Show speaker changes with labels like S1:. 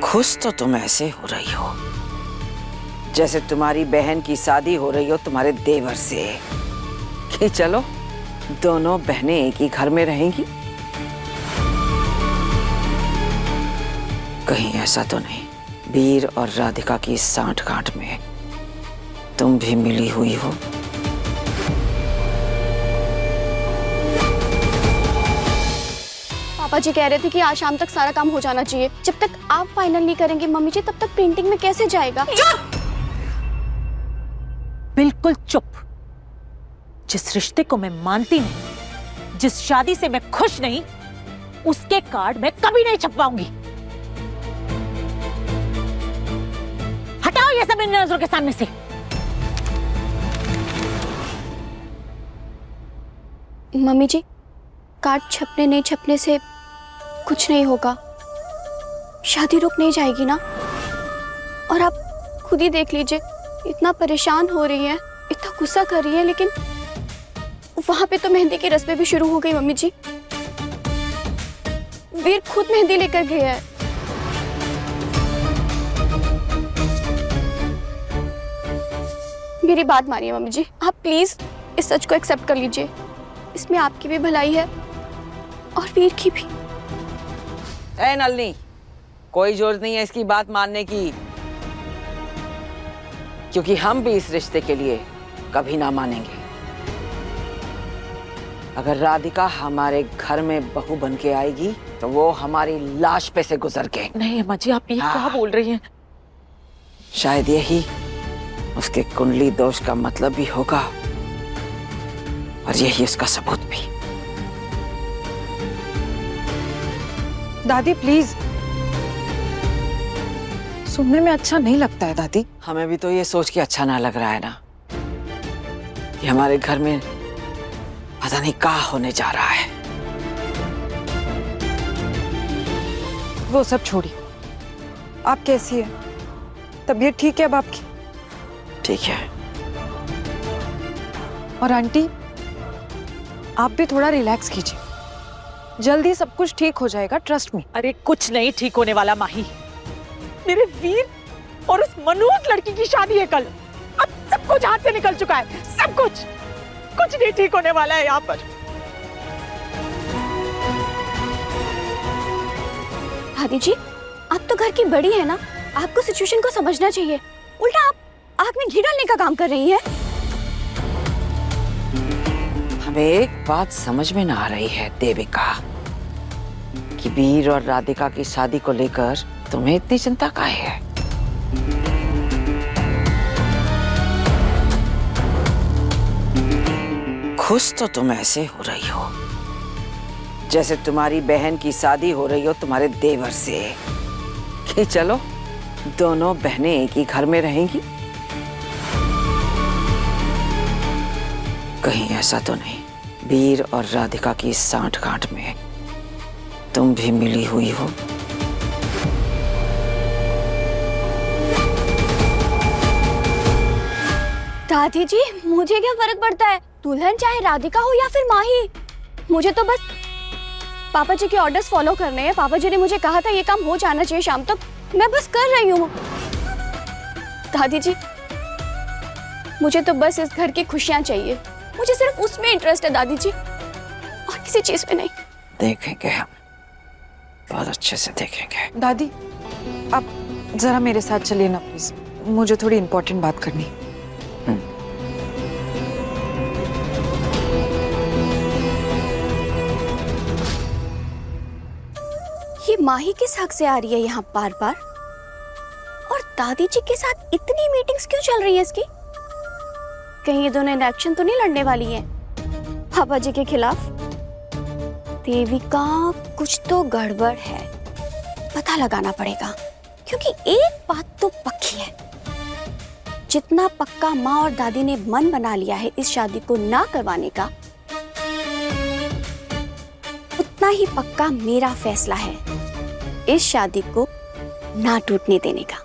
S1: खुश तो तुम ऐसे हो रही हो जैसे तुम्हारी बहन की शादी हो रही हो तुम्हारे देवर से कि चलो दोनों बहनें एक ही घर में रहेंगी। कहीं ऐसा तो नहीं वीर और राधिका की सांठगांठ में तुम भी मिली हुई हो?
S2: पापा जी कह रहे थे कि आज शाम तक सारा काम हो जाना चाहिए। जब तक आप फाइनल नहीं करेंगे मम्मी जी तब तक प्रिंटिंग में कैसे जाएगा?
S3: चुप! बिल्कुल चुप। जिस रिश्ते को मैं मानती नहीं, जिस शादी से मैं खुश नहीं, उसके कार्ड मैं कभी नहीं छपवाऊंगी। हटाओ ये सब मेरी नजरों के सामने से।
S2: मम्मी जी कार्ड छपने नहीं छपने से कुछ नहीं होगा, शादी रुक नहीं जाएगी ना। और आप खुद ही देख लीजिए, इतना परेशान हो रही हैं, इतना गुस्सा कर रही हैं, लेकिन वहां पे तो मेहंदी की रस्में भी शुरू हो गई। मम्मी जी वीर खुद मेहंदी लेकर गया है। मेरी बात मानिए मम्मी जी, आप प्लीज इस सच को एक्सेप्ट कर लीजिए। इसमें आपकी भी भलाई है और वीर की भी।
S1: ए नलनी, कोई जरूरत नहीं है इसकी बात मानने की, क्योंकि हम भी इस रिश्ते के लिए कभी ना मानेंगे। अगर राधिका हमारे घर में बहू बन के आएगी तो वो हमारी लाश पे से गुजर के।
S3: नहीं अम्मा जी, आप ये क्या बोल रही हैं?
S1: शायद यही उसके कुंडली दोष का मतलब भी होगा और यही उसका सबूत भी।
S4: दादी प्लीज, सुनने में अच्छा नहीं लगता है दादी।
S1: हमें भी तो ये सोच के अच्छा ना लग रहा है ना कि हमारे घर में पता नहीं क्या होने जा रहा है।
S4: वो सब छोड़ी, आप कैसी है? तबीयत ठीक है अब आपकी?
S1: ठीक है।
S4: और आंटी आप भी थोड़ा रिलैक्स कीजिए, जल्दी सब कुछ ठीक हो जाएगा, ट्रस्ट मी।
S3: अरे कुछ नहीं ठीक होने वाला माही। मेरे वीर और उस मनोज लड़की की शादी है कल। अब सब कुछ हाथ से निकल चुका है, सब कुछ। कुछ नहीं ठीक होने वाला है यहाँ पर।
S2: दादी जी आप तो घर की बड़ी है ना, आपको सिचुएशन को समझना चाहिए। उल्टा आप आग में घी डालने का काम कर रही है।
S1: हमें एक बात समझ में ना आ रही है देविका, कि वीर और राधिका की शादी को लेकर तुम्हें इतनी चिंता काहे है? खुश तो तुम ऐसे हो रही हो जैसे तुम्हारी बहन की शादी हो रही हो तुम्हारे देवर से कि चलो दोनों बहनें एक ही घर में रहेंगी। कहीं ऐसा तो नहीं वीर और राधिका की सांठगांठ में तुम भी मिली हुई हो?
S2: दादी जी मुझे क्या फर्क पड़ता है, दुल्हन चाहे राधिका हो या फिर माही। मुझे तो बस पापा जी के ऑर्डर्स फॉलो करने हैं। पापा जी ने मुझे कहा था ये काम हो जाना चाहिए शाम तक, मैं बस कर रही हूँ। दादी जी मुझे तो बस इस घर की खुशियां चाहिए, मुझे सिर्फ उसमें इंटरेस्ट है दादी जी, और किसी चीज में नहीं।
S1: देखेंगे हम, बहुत अच्छे से देखेंगे।
S4: दादी आप जरा मेरे साथ चलिए ना प्लीज, मुझे थोड़ी इंपॉर्टेंट बात करनी है।
S2: ये माही किस हक से आ रही है यहाँ बार बार, और दादी जी के साथ इतनी मीटिंग्स क्यों चल रही है इसकी? कहीं ये दोनों इलेक्शन तो नहीं लड़ने वाली हैं पापा जी के खिलाफ? देविका कुछ तो गड़बड़ है, पता लगाना पड़ेगा। क्योंकि एक बात तो पक्की है, जितना पक्का माँ और दादी ने मन बना लिया है इस शादी को ना करवाने का, उतना ही पक्का मेरा फैसला है इस शादी को ना टूटने देने का।